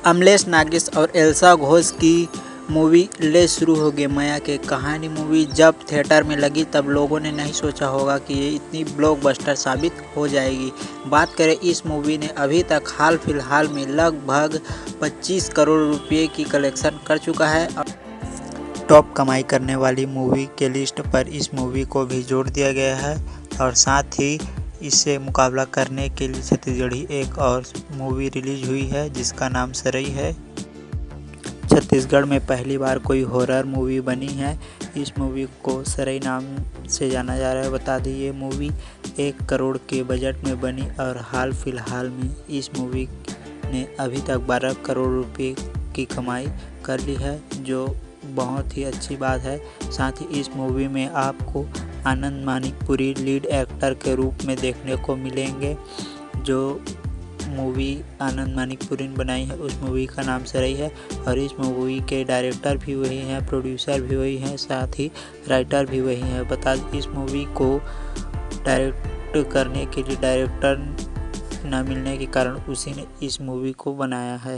अमलेश नागेश और एल्सा घोष की movie release शुरू हो गई। माया के कहानी मूवी जब थिएटर में लगी तब लोगों ने नहीं सोचा होगा कि ये इतनी ब्लॉकबस्टर साबित हो जाएगी। बात करें इस मूवी ने अभी तक हाल फिलहाल में लगभग 25 करोड़ रुपए की कलेक्शन कर चुका है। टॉप कमाई करने वाली मूवी के लिस्ट पर इस मूवी को भी जोड़ दिया गया है और साथ ही इससे मुकाबला करने के लिए छत्तीसगढ़ी एक और मूवी रिलीज हुई है जिसका नाम सरई है। छत्तीसगढ़ में पहली बार कोई हॉरर मूवी बनी है। इस मूवी को सरई नाम से जाना जा रहा है। बता दें ये मूवी 1 करोड़ के बजट में बनी और हाल फिलहाल में इस मूवी ने अभी तक 12 करोड़ रुपए की कमाई कर ली है, जो बहुत ही अच्छी बात है। साथ ही इस मूवी में आपको आनंद मानिकपुरी लीड एक्टर के रूप में देखने को मिलेंगे। जो मूवी आनंद मानिकपुरी ने बनाई है उस मूवी का नाम सरई है और इस मूवी के डायरेक्टर भी वही हैं, प्रोड्यूसर भी वही हैं, साथ ही राइटर भी वही हैं। बता दें इस मूवी को डायरेक्ट करने के लिए डायरेक्टर न मिलने के कारण उसी ने इस मूवी को बनाया है।